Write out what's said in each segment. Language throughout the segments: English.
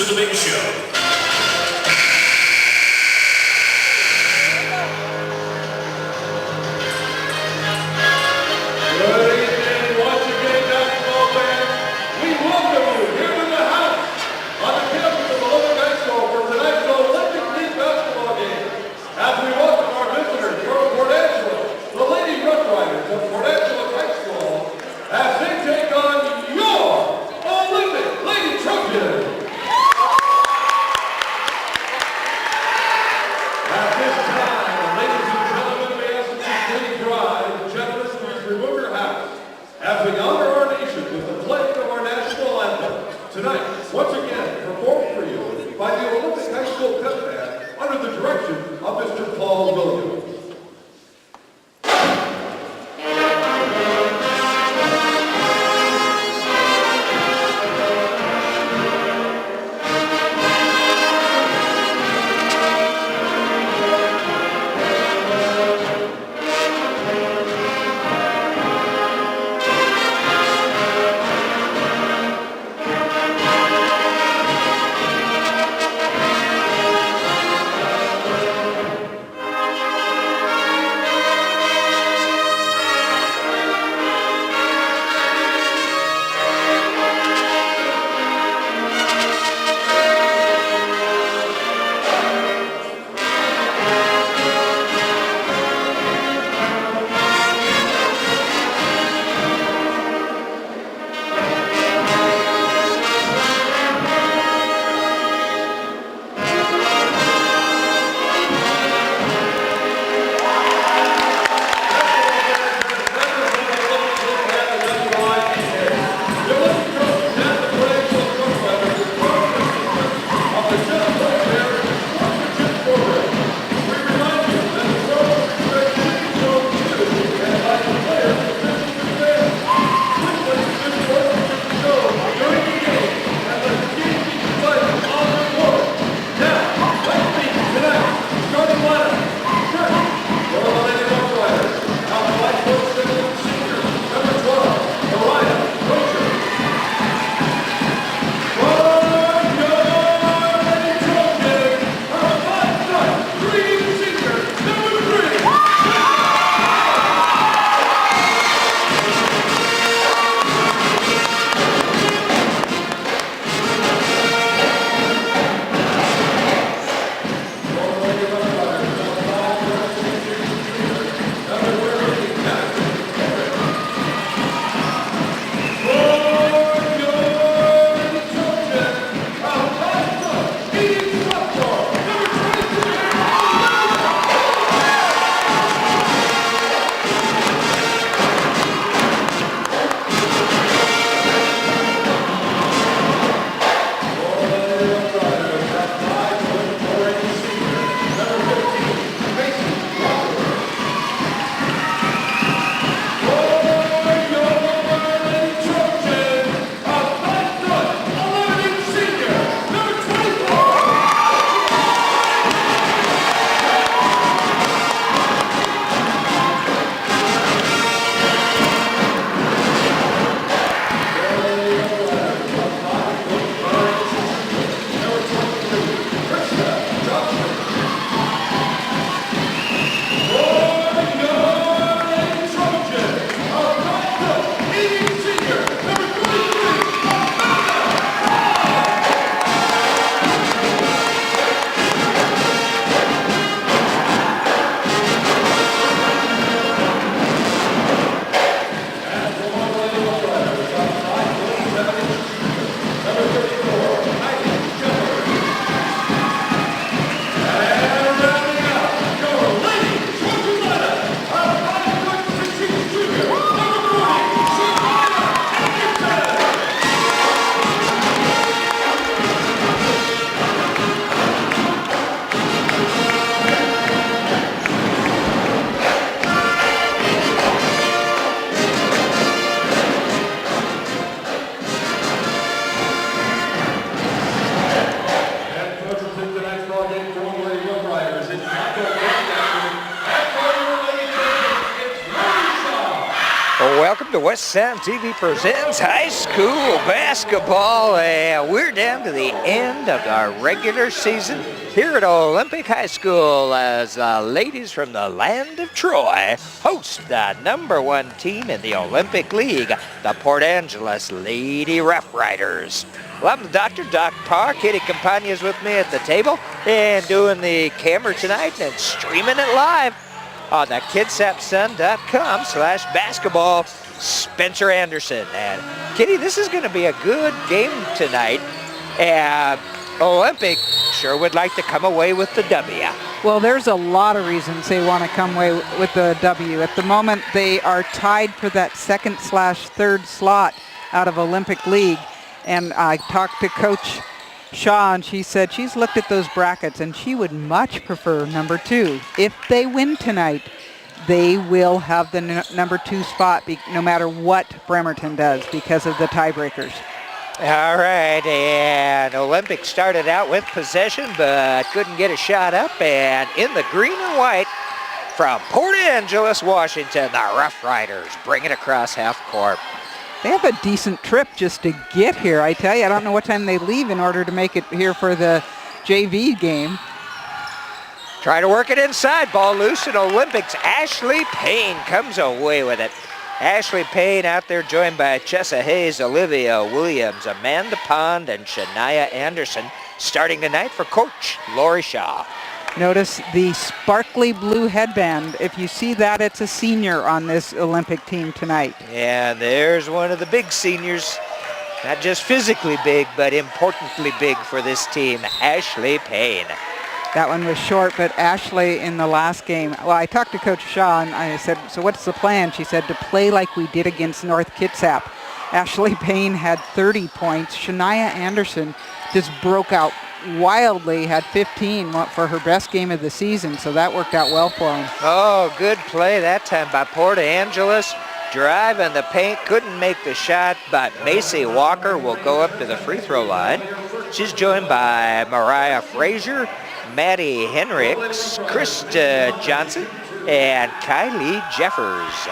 the big show. Tonight, once again, performed for you by the Olympic High School Pep Band under the direction of Mr. Paul Williams. Welcome to West Sound TV presents high school basketball, and we're down to the end of our regular season here at Olympic High School as the ladies from the land of Troy host the #1 team in the Olympic League, the Port Angeles Lady Rough Riders. Well, I'm Dr. Doc Parr. Katie Campagna is with me at the table and doing the camera tonight and streaming it live on the KidsapSun.com/basketball, Spencer Anderson. And Kitty, this is going to be a good game tonight. And Olympic sure would like to come away with the W. Well, there's a lot of reasons they want to come away with the W. At the moment, they are tied for that second/third slot out of Olympic League. And I talked to Coach Shaw, and she said she's looked at those brackets and she would much prefer #2. If they win tonight, they will have the #2 spot no matter what Bremerton does because of the tiebreakers. All right, and Olympic started out with possession but couldn't get a shot up, and in the green and white from Port Angeles, Washington, the Rough Riders bring it across half court. They have a decent trip just to get here, I tell you. I don't know what time they leave in order to make it here for the JV game. Try to work it inside, ball loose, and Olympics' Ashley Payne comes away with it. Ashley Payne out there joined by Chessa Hayes, Olivia Williams, Amanda Pond, and Shania Anderson, starting tonight for Coach Lori Shaw. Notice the sparkly blue headband. If you see that, it's a senior on this Olympic team tonight. And there's one of the big seniors, not just physically big, but importantly big for this team, Ashley Payne. That one was short, but Ashley in the last game, well, I talked to Coach Shaw and I said, so what's the plan? She said, to play like we did against North Kitsap. Ashley Payne had 30 points. Shania Anderson just broke out wildly, had 15 for her best game of the season, so that worked out well for him. Oh, good play that time by Port Angeles. Drive in the paint, couldn't make the shot, but Macy Walker will go up to the free throw line. She's joined by Mariah Frazier, Maddie Henricks, Krista Johnson, and Kylie Jeffers.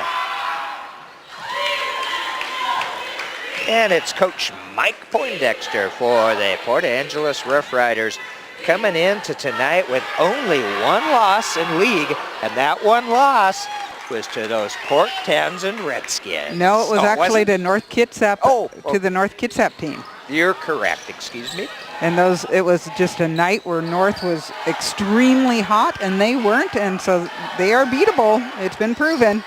And it's Coach Mike Poindexter for the Port Angeles Rough Riders coming into tonight with only one loss in league, and that one loss was to those Port Townsend Redskins. No, it was actually to North Kitsap, to the North Kitsap team. You're correct, excuse me. And it was just a night where North was extremely hot and they weren't, and so they are beatable. It's been proven.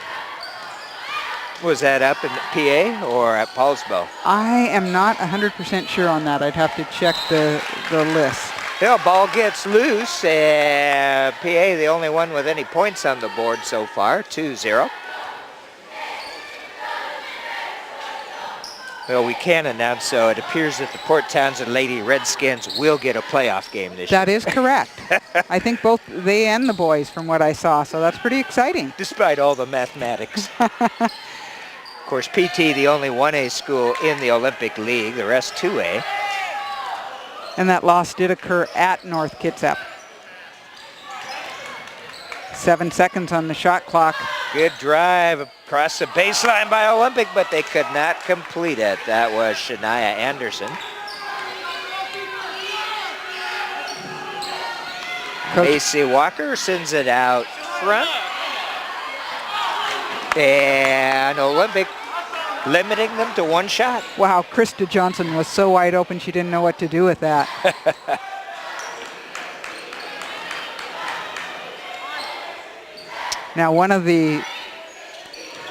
Was that up in PA or at Paulsbo? I am not 100% sure on that. I'd have to check the list. The ball gets loose, and PA the only one with any points on the board so far, 2-0. Well, we can announce, so it appears that the Port Townsend Lady Redskins will get a playoff game this year. That is correct. I think both they and the boys from what I saw, so that's pretty exciting. Despite all the mathematics. Of course, PT, the only 1A school in the Olympic League, the rest 2A. And that loss did occur at North Kitsap. 7 seconds on the shot clock. Good drive across the baseline by Olympic, but they could not complete it. That was Shania Anderson. Macy Walker sends it out front. And Olympic limiting them to one shot. Wow, Krista Johnson was so wide open she didn't know what to do with that. Now, one of the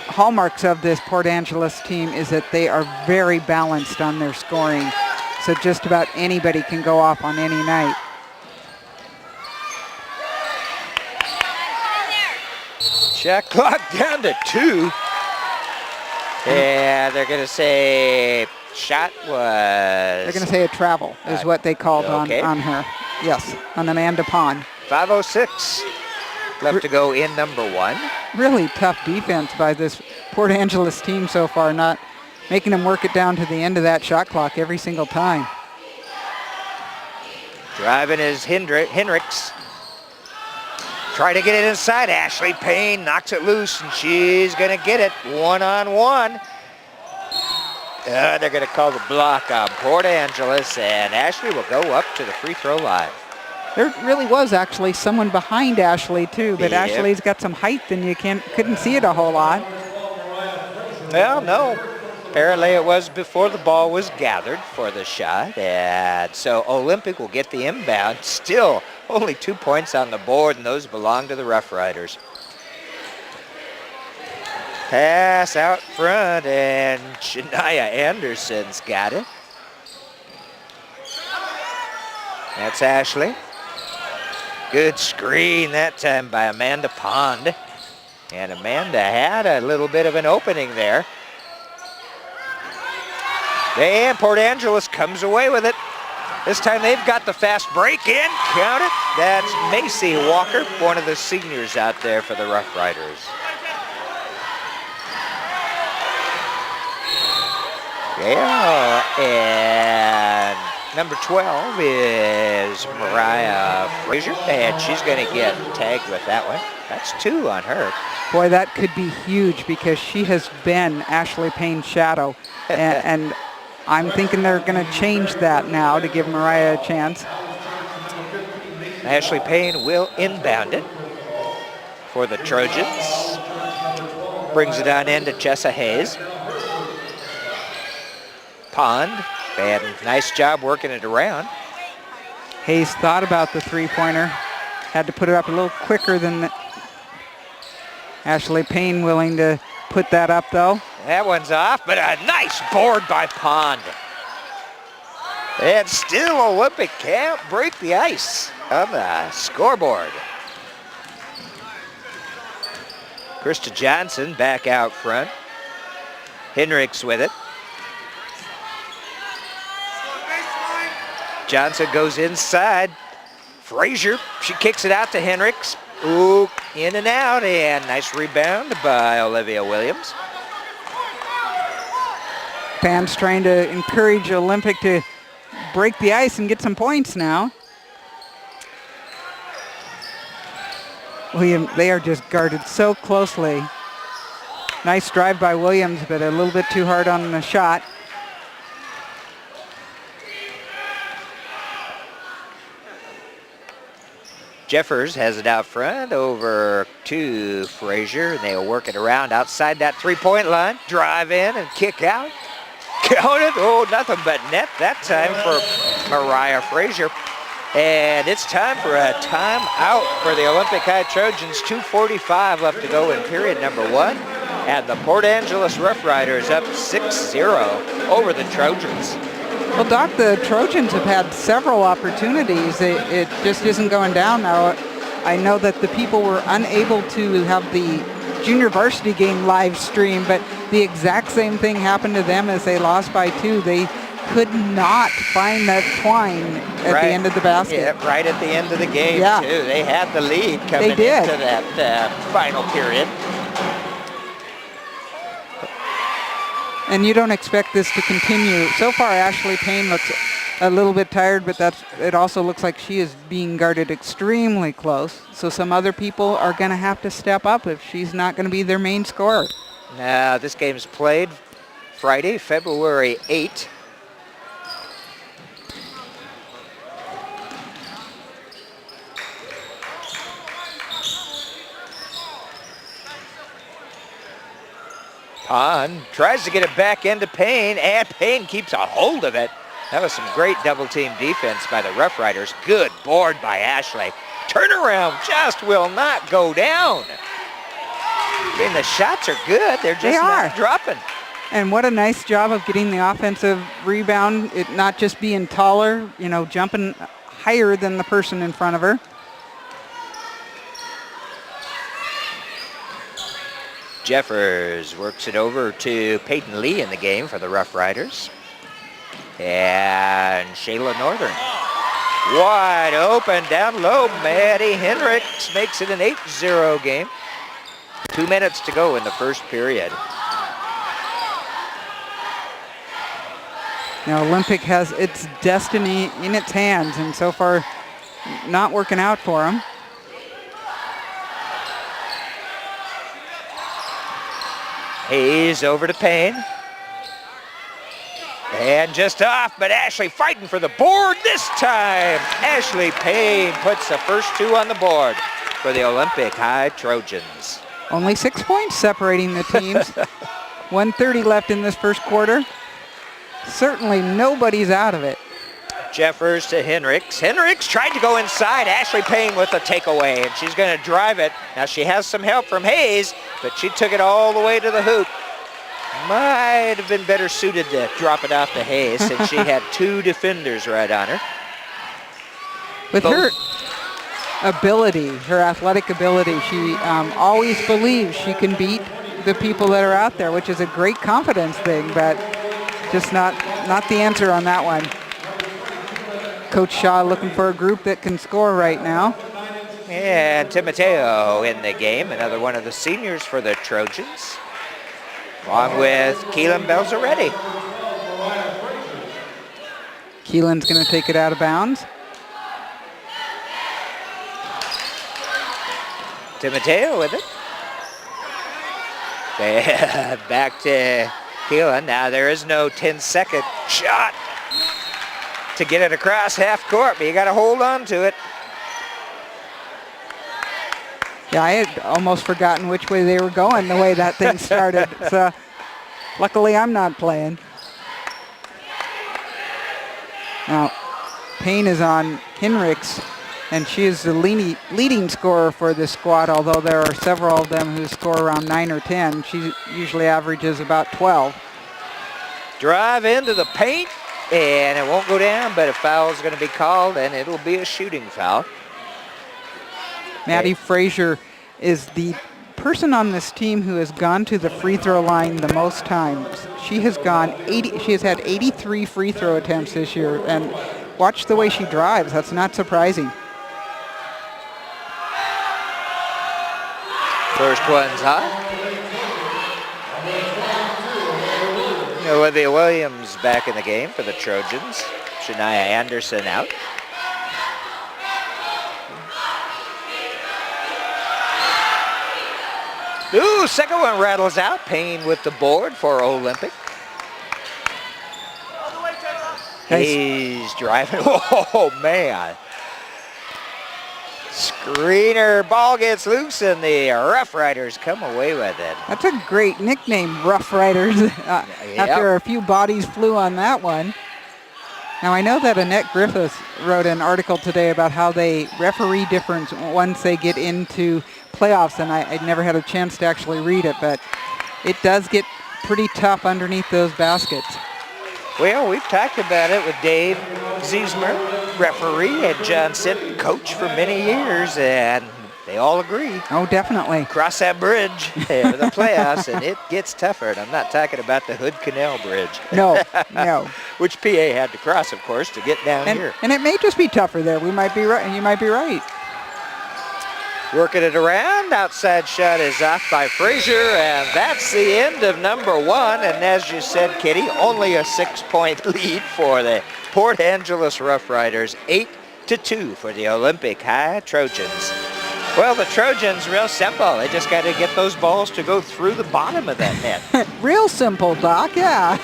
hallmarks of this Port Angeles team is that they are very balanced on their scoring. So just about anybody can go off on any night. Shot clock down to 2. And they're going to say shot was... They're going to say a travel is what they called on her. Yes, on Amanda Pond. 5:06 left to go in #1. Really tough defense by this Port Angeles team so far, not making them work it down to the end of that shot clock every single time. Driving is Henricks. Try to get it inside. Ashley Payne knocks it loose, and she's going to get it one-on-one. They're going to call the block on Port Angeles, and Ashley will go up to the free throw line. There really was actually someone behind Ashley too, but Yep. Ashley's got some height and you couldn't see it a whole lot. Well, no. Apparently it was before the ball was gathered for the shot, and so Olympic will get the inbound. Still only 2 points on the board, and those belong to the Rough Riders. Pass out front, and Shania Anderson's got it. That's Ashley. Good screen that time by Amanda Pond. And Amanda had a little bit of an opening there. And Port Angeles comes away with it. This time they've got the fast break in. Count it. That's Macy Walker, one of the seniors out there for the Rough Riders. Yeah, and number 12 is Mariah Frazier, and she's going to get tagged with that one. That's 2 on her. Boy, that could be huge because she has been Ashley Payne's shadow. and I'm thinking they're going to change that now to give Mariah a chance. Ashley Payne will inbound it for the Trojans. Brings it on in to Chessa Hayes. Pond, and nice job working it around. Hayes thought about the three-pointer. Had to put it up a little quicker than Ashley Payne, willing to put that up though. That one's off, but a nice board by Pond. And still Olympic can't break the ice on the scoreboard. Krista Johnson back out front. Henricks with it. Johnson goes inside. Frazier, she kicks it out to Henricks. Ooh, in and out, and nice rebound by Olivia Williams. Pam's trying to encourage Olympic to break the ice and get some points now. William, they are just guarded so closely. Nice drive by Williams, but a little bit too hard on the shot. Jeffers has it out front over to Frazier, and they'll work it around outside that three-point line. Drive in and kick out. Count it. Oh, nothing but net that time for Mariah Frazier. And it's time for a timeout for the Olympic High Trojans. 2:45 left to go in period number 1. And the Port Angeles Rough Riders up 6-0 over the Trojans. Well, Doc, the Trojans have had several opportunities. It just isn't going down now. I know that the people were unable to have the junior varsity game live stream, but the exact same thing happened to them as they lost by 2. They could not find that twine at the end of the basket. Yeah, right at the end of the game, too. They had the lead coming into that final period. And you don't expect this to continue. So far, Ashley Payne looks a little bit tired, but it also looks like she is being guarded extremely close. So some other people are going to have to step up if she's not going to be their main scorer. Now, this game's played Friday, February 8th. Pond tries to get it back into Payne, and Payne keeps a hold of it. That was some great double-team defense by the Rough Riders. Good board by Ashley. Turnaround just will not go down. I mean, the shots are good. They're just not dropping. And what a nice job of getting the offensive rebound, it not just being taller, jumping higher than the person in front of her. Jeffers works it over to Peyton Lee in the game for the Rough Riders. And Shayla Northern. Wide open, down low. Maddie Henricks makes it an 8-0 game. 2 minutes to go in the first period. Now, Olympic has its destiny in its hands, and so far, not working out for them. Hayes over to Payne. And just off, but Ashley fighting for the board this time. Ashley Payne puts the first 2 on the board for the Olympic High Trojans. Only 6 points separating the teams. 1:30 left in this first quarter. Certainly nobody's out of it. Jeffers to Henricks. Henricks tried to go inside. Ashley Payne with a takeaway, and she's going to drive it. Now she has some help from Hayes, but she took it all the way to the hoop. Might have been better suited to drop it off to Hayes since she had 2 defenders right on her. With her ability, her athletic ability, she always believes she can beat the people that are out there, which is a great confidence thing, but just not the answer on that one. Coach Shaw looking for a group that can score right now. And Timoteo in the game, another one of the seniors for the Trojans, along with Keelan Belzaretti. Keelan's going to take it out of bounds. Timoteo with it. Back to Keelan. Now there is no 10-second shot to get it across half court, but you got to hold on to it. Yeah, I had almost forgotten which way they were going the way that thing started. So luckily I'm not playing. Now Payne is on Henricks, and she is the leading scorer for this squad, although there are several of them who score around 9 or 10. She usually averages about 12. Drive into the paint, and it won't go down, but a foul is going to be called, and it'll be a shooting foul. Maddie Frazier is the person on this team who has gone to the free throw line the most times. She has had 83 free throw attempts this year, and watch the way she drives. That's not surprising. First one's hot. Olivia Williams back in the game for the Trojans. Shania Anderson out. Ooh, second one rattles out. Payne with the board for Olympic. He's driving. Oh, man. Screener, ball gets loose, and the Rough Riders come away with it. That's a great nickname, Rough Riders, after a few bodies flew on that one. Now, I know that Annette Griffiths wrote an article today about how they referee difference once they get into playoffs, and I never had a chance to actually read it, but it does get pretty tough underneath those baskets. Well, we've talked about it with Dave Ziesmer, referee, and John Sinton, coach for many years, and they all agree. Oh, definitely. Cross that bridge to the playoffs, and it gets tougher. And I'm not talking about the Hood Canal Bridge. No, no. Which PA had to cross, of course, to get down here. And it may just be tougher there. We might be right. You might be right. Working it around, outside shot is off by Frazier, and that's the end of number one. And as you said, Kitty, only a 6-point lead for the Port Angeles Rough Riders, 8-2 for the Olympic High Trojans. Well, the Trojans, real simple. They just got to get those balls to go through the bottom of that net. Real simple, Doc, yeah.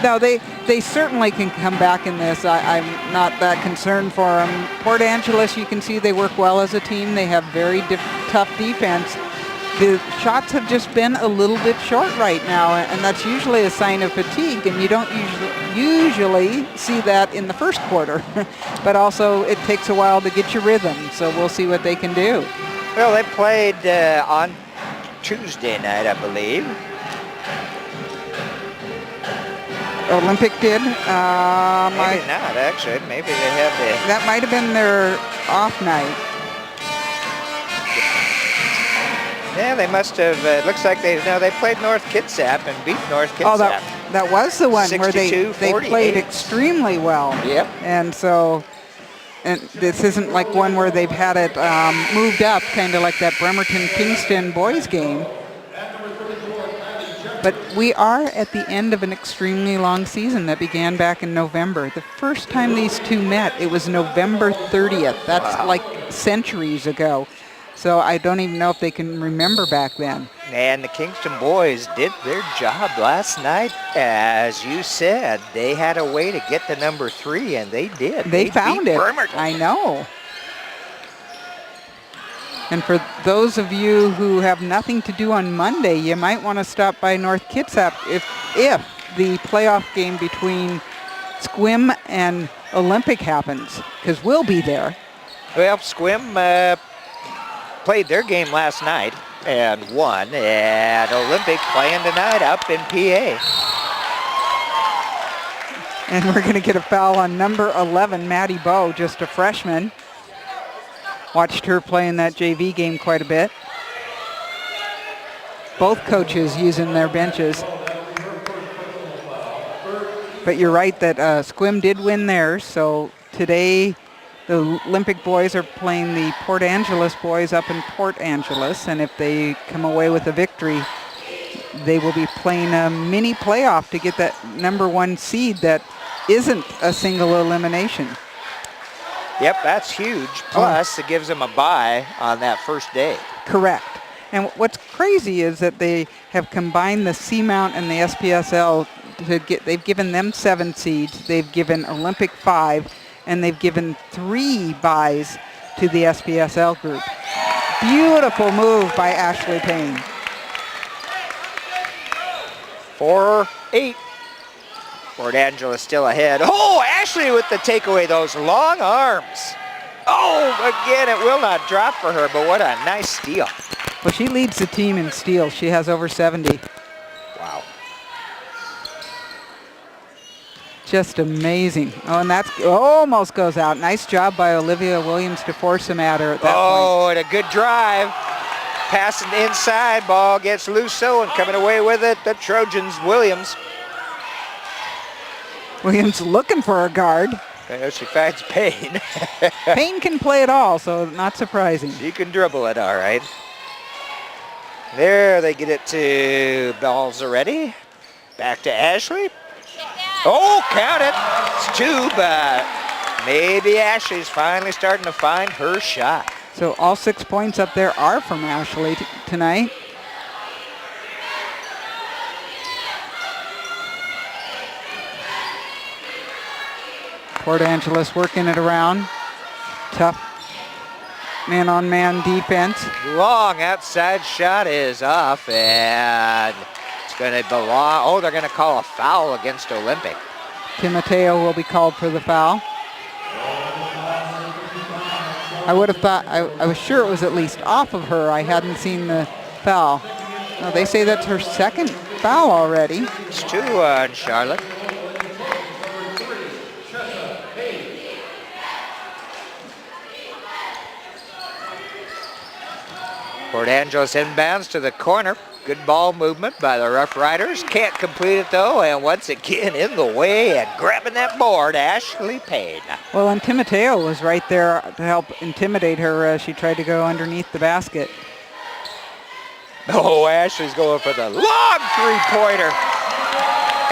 No, they certainly can come back in this. I'm not that concerned for them. Port Angeles, you can see they work well as a team. They have very tough defense. The shots have just been a little bit short right now, and that's usually a sign of fatigue, and you don't usually see that in the first quarter. But also, it takes a while to get your rhythm, so we'll see what they can do. Well, they played on Tuesday night, I believe. Olympic did. Maybe not, actually. Maybe they have the... That might have been their off night. Yeah, they must have. It looks like they played North Kitsap and beat North Kitsap. Oh, that was the one where they played extremely well. Yep. And so, and this isn't like one where they've had it moved up, kind of like that Bremerton-Kingston boys game. But we are at the end of an extremely long season that began back in November. The first time these two met, it was November 30th. That's like centuries ago. So I don't even know if they can remember back then. And the Kingston boys did their job last night. As you said, they had a way to get to number 3, and they did. They found beat it. Bremerton. I know. And for those of you who have nothing to do on Monday, you might want to stop by North Kitsap if the playoff game between Squim and Olympic happens, because we'll be there. Well, Squim played their game last night and won, and Olympic playing tonight up in PA. And we're going to get a foul on number 11, Maddie Bowe, just a freshman. Watched her play in that JV game quite a bit. Both coaches using their benches. But you're right that Squim did win theirs, so today the Olympic boys are playing the Port Angeles boys up in Port Angeles, and if they come away with a victory, they will be playing a mini playoff to get that number 1 seed that isn't a single elimination. Yep, that's huge. Plus, it gives them a bye on that first day. Correct. And what's crazy is that they have combined the CMount and the SPSL to get, they've given them 7 seeds, they've given Olympic 5, and they've given 3 buys to the SPSL group. Beautiful move by Ashley Payne. 4-8. Port Angeles still ahead. Oh, Ashley with the takeaway, those long arms. Oh, again, it will not drop for her, but what a nice steal. Well, she leads the team in steals. She has over 70. Wow. Just amazing. Oh, and that's almost goes out. Nice job by Olivia Williams to force him at her at that point. Oh, and a good drive. Passing inside, ball gets loose, so and coming away with it, the Trojans, Williams. Williams looking for a guard. She finds Payne. Payne can play it all, so not surprising. She can dribble it all right. There, they get it to Balzaretti. Back to Ashley. Oh, count it. It's 2, but maybe Ashley's finally starting to find her shot. So all 6 points up there are from Ashley tonight. Port Angeles working it around. Tough man-on-man defense. Long outside shot is off, and it's going to belong. Oh, they're going to call a foul against Olympic. Tim Mateo will be called for the foul. I would have thought, I was sure it was at least off of her. I hadn't seen the foul. No, they say that's her second foul already. It's 2 on Charlotte. Port Angeles inbounds to the corner. Good ball movement by the Rough Riders. Can't complete it though, and once again in the way and grabbing that board, Ashley Payne. Well, and Tim Mateo was right there to help intimidate her as she tried to go underneath the basket. Oh, Ashley's going for the long 3-pointer.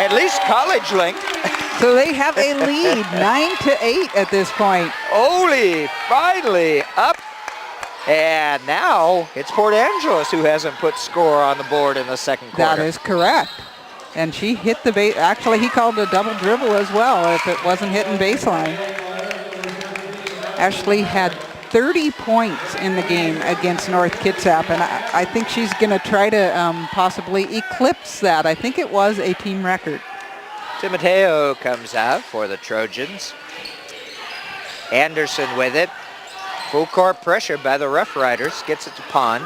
At least college length. So they have a lead, 9-8 at this point. Ole finally up. And now it's Port Angeles who hasn't put score on the board in the second quarter. That is correct. And she hit the base. Actually, he called a double dribble as well if it wasn't hitting baseline. Ashley had 30 points in the game against North Kitsap, and I think she's going to try to possibly eclipse that. I think it was a team record. Tim Mateo comes out for the Trojans. Anderson with it. Full court pressure by the Rough Riders. Gets it to Pond.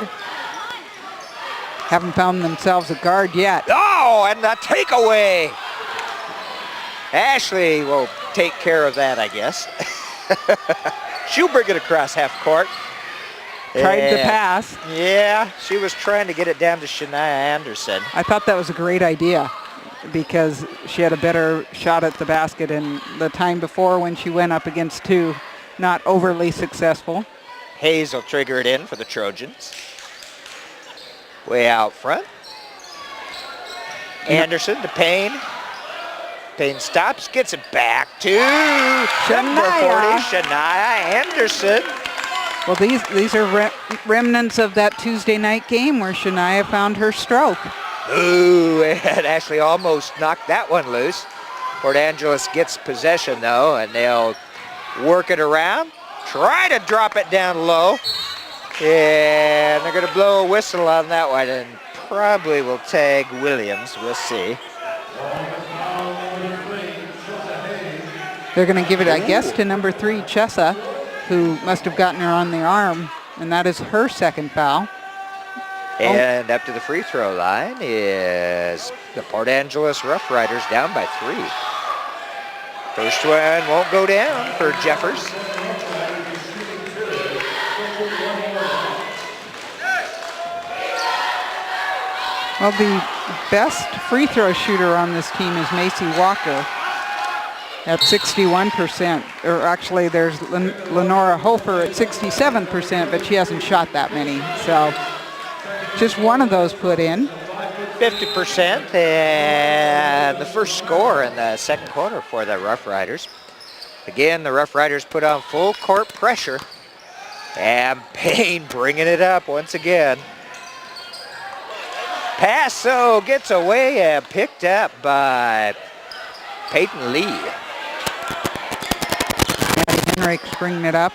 Haven't found themselves a guard yet. Oh, and the takeaway. Ashley will take care of that, I guess. She'll bring it across half court. Tried to pass. Yeah, she was trying to get it down to Shania Anderson. I thought that was a great idea because she had a better shot at the basket, and the time before when she went up against 2, not overly successful. Hayes will trigger it in for the Trojans. Way out front. Anderson to Payne. Payne stops, gets it back to number 40, Shania Anderson. Well, these are remnants of that Tuesday night game where Shania found her stroke. Ooh, it actually almost knocked that one loose. Port Angeles gets possession, though, and they'll work it around, try to drop it down low, and they're going to blow a whistle on that one, and probably will tag Williams. We'll see. They're going to give it, I guess, to number 3, Chessa, who must have gotten her on the arm, and that is her second foul. And up to the free throw line is the Port Angeles Rough Riders, down by 3. First one won't go down for Jeffers. Well, the best free throw shooter on this team is Macy Walker at 61%. Or actually, there's Lenora Hofer at 67%, but she hasn't shot that many. So just one of those put in. 50%, and the first score in the second quarter for the Rough Riders. Again, the Rough Riders put on full court pressure, and Payne bringing it up once again. Paso gets away and picked up by Peyton Lee. Maddie Henricks bringing it up.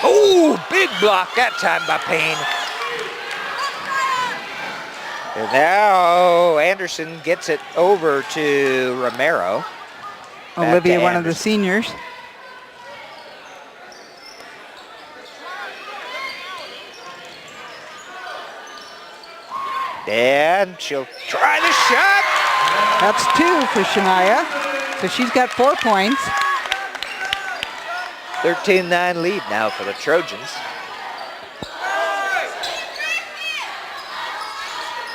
Oh, big block that time by Payne. And now Anderson gets it over to Romero. Olivia, one of the seniors. And she'll try the shot. That's 2 for Shania. So she's got 4 points. 13-9 lead now for the Trojans.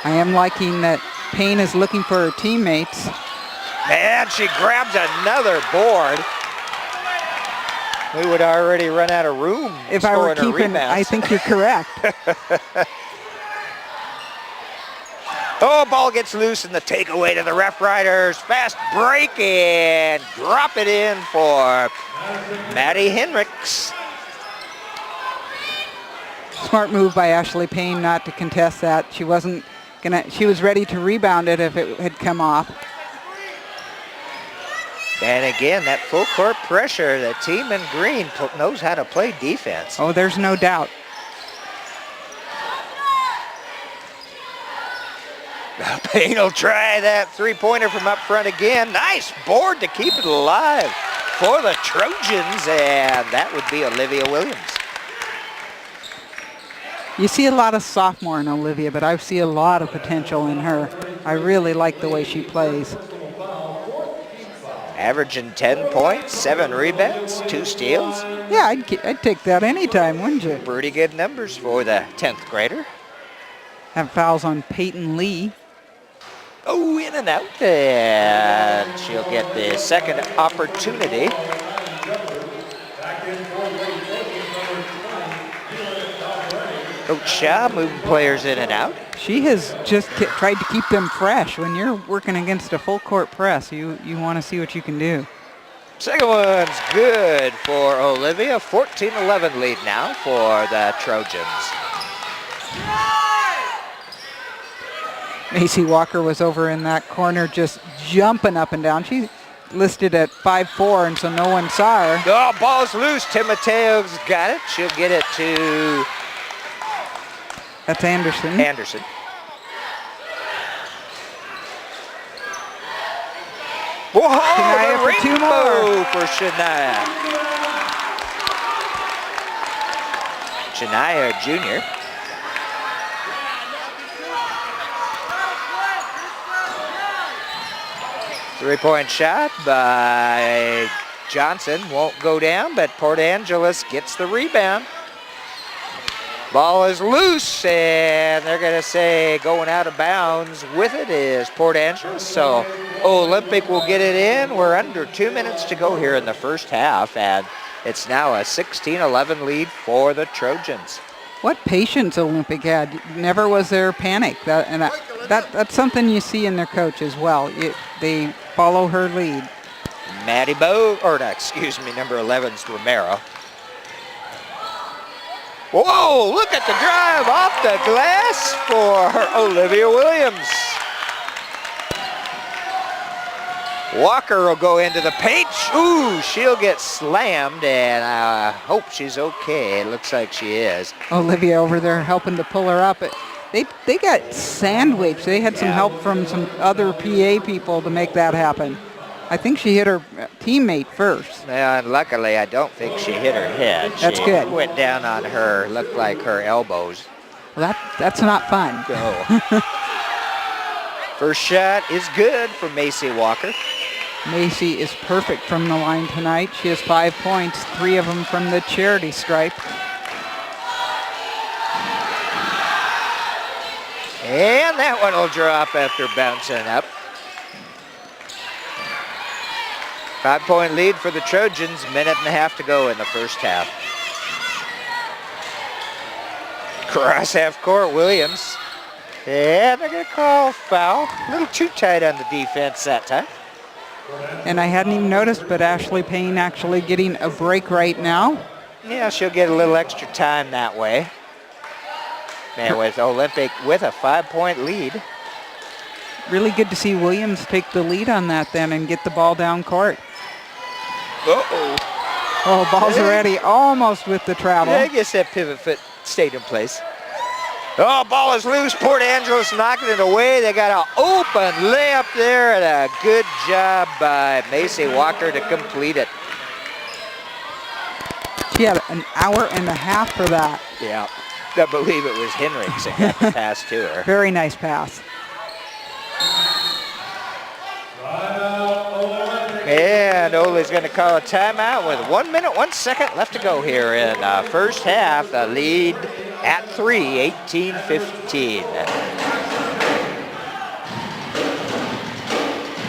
I am liking that Payne is looking for her teammates. And she grabs another board. We would already run out of room. If I were scoring her keeping, rebounds. I think you're correct. Oh, ball gets loose and the takeaway to the Rough Riders. Fast break and drop it in for Maddie Henricks. Smart move by Ashley Payne not to contest that. She wasn't gonna. She was ready to rebound it if it had come off. And again, that full court pressure. The team in green knows how to play defense. Oh, there's no doubt. Payne will try that three-pointer from up front again. Nice board to keep it alive for the Trojans, and that would be Olivia Williams. You see a lot of sophomore in Olivia, but I see a lot of potential in her. I really like the way she plays. Averaging 10 points, 7 rebounds, 2 steals. Yeah, I'd take that anytime, wouldn't you? Pretty good numbers for the 10th grader. Have fouls on Peyton Lee. Oh, in and out, and she'll get the second opportunity. Coach Shaw moving players in and out. She has just tried to keep them fresh. When you're working against a full court press, you want to see what you can do. Second one's good for Olivia. 14-11 lead now for the Trojans. Macy Walker was over in that corner just jumping up and down. She listed at 5'4", and so no one saw her. Oh, ball's loose. Timoteo's got it. She'll get it to That's Anderson. Anderson. Whoa, Shania the for 2 rainbow more. for Shania. Shania Jr. Three-point shot by Johnson. Won't go down, but Port Angeles gets the rebound. Ball is loose, and they're going to say going out of bounds with it is Port Angeles. So Olympic will get it in. We're under 2 minutes to go here in the first half, and it's now a 16-11 lead for the Trojans. What patience Olympic had. Never was there panic. That's something you see in their coach as well. They follow her lead. Maddie Bow, or no, excuse me, number 11's Romero. Whoa, look at the drive off the glass for Olivia Williams. Walker will go into the paint. Ooh, she'll get slammed, and I hope she's okay. It looks like she is. Olivia over there helping to pull her up. They got sandwiched. They had some help from some other PA people to make that happen. I think she hit her teammate first. And luckily, I don't think she hit her head. That's she good. Went down on her, looked like her elbows. Well, that's not fun. Go. First shot is good for Macy Walker. Macy is perfect from the line tonight. She has 5 points, 3 of them from the charity stripe. And that one will drop after bouncing up. 5-point lead for the Trojans, minute and a half to go in the first half. Cross half court, Williams. And they're gonna call a foul. A little too tight on the defense that time. And I hadn't even noticed, but Ashley Payne actually getting a break right now. Yeah, she'll get a little extra time that way. And with Olympic with a 5-point lead. Really good to see Williams take the lead on that then and get the ball down court. Uh-oh. Oh, ball's already almost with the travel. Yeah, I guess that pivot foot stayed in place. Oh, ball is loose. Port Angeles knocking it away. They got an open layup there, and a good job by Macy Walker to complete it. She had an hour and a half for that. Yeah, I believe it was Henricks that got the pass to her. Very nice pass. And Ole's going to call a timeout with 1 minute, 1 second left to go here in first half. The lead at 3, 18-15.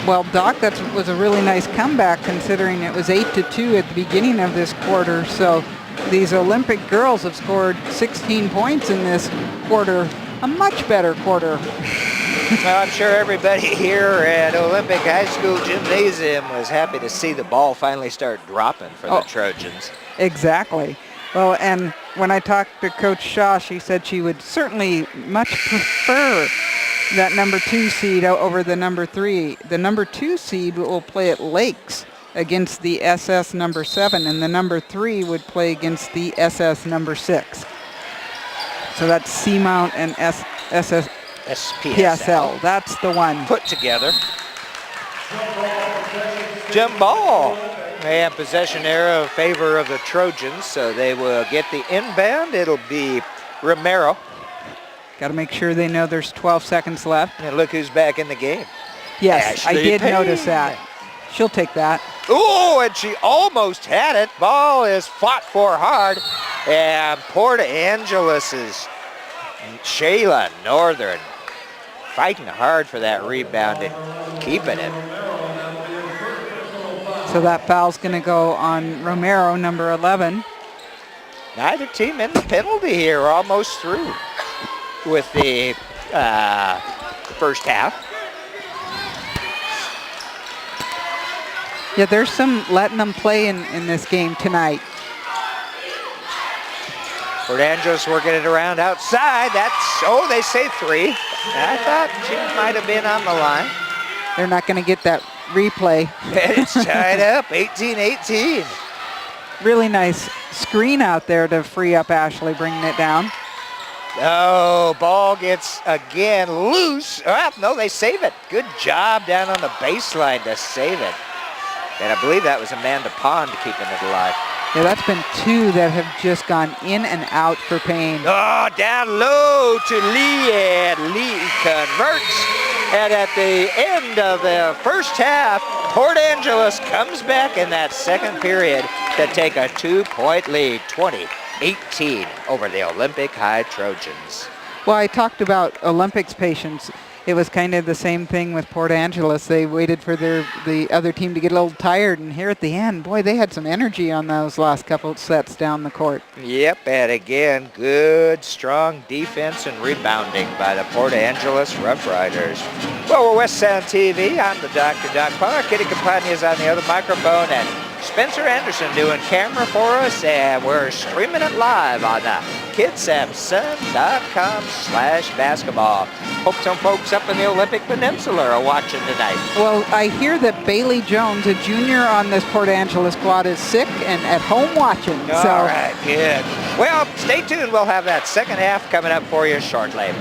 Well, Doc, that was a really nice comeback considering it was 8-2 at the beginning of this quarter. So these Olympic girls have scored 16 points in this quarter, a much better quarter. Well, I'm sure everybody here at Olympic High School Gymnasium was happy to see the ball finally start dropping for the Trojans. Exactly. Well, and when I talked to Coach Shaw, she said she would certainly much prefer that number 2 seed over the number 3. The number 2 seed will play at Lakes against the SS number 7, and the number 3 would play against the SS number 6. So that's Seamount and SS. SPSL. That's the one. Put together. Jump ball. And possession arrow in favor of the Trojans, so they will get the inbound. It'll be Romero. Got to make sure they know there's 12 seconds left. And look who's back in the game. Yes, Ashley I did Payne. notice that. She'll take that. Oh, and she almost had it. Ball is fought for hard. And Port Angeles' Shayla Northern fighting hard for that rebound and keeping it. So that foul's going to go on Romero, number 11. Neither team in the penalty here. We're almost through with the first half. Yeah, there's some letting them play in this game tonight. Port Angeles working it around outside. That's, they say 3. I thought she might have been on the line. They're not going to get that replay. It's tied up, 18-18. Really nice screen out there to free up Ashley, bringing it down. Oh, ball gets again loose. Oh, no, they save it. Good job down on the baseline to save it. And I believe that was Amanda Pond keeping it alive. Yeah, that's been 2 that have just gone in and out for Payne. Oh, down low to Lee, and Lee converts. And at the end of the first half, Port Angeles comes back in that second period to take a 2-point lead, 20-18 over the Olympic High Trojans. Well, I talked about Olympics patience. It was kind of the same thing with Port Angeles. They waited for the other team to get a little tired, and here at the end, boy, they had some energy on those last couple sets down the court. Yep, and again, good, strong defense and rebounding by the Port Angeles Rough Riders. Well, we're West Sound TV. I'm the Dr. Doc Power. Kitty Campagna is on the other microphone, and Spencer Anderson doing camera for us, and we're streaming it live on KidSamson.com/basketball. Hope some folks up in the Olympic Peninsula are watching tonight. Well, I hear that Bailey Jones, a junior on this Port Angeles squad, is sick and at home watching. All right, good. Well, stay tuned. We'll have that second half coming up for you shortly.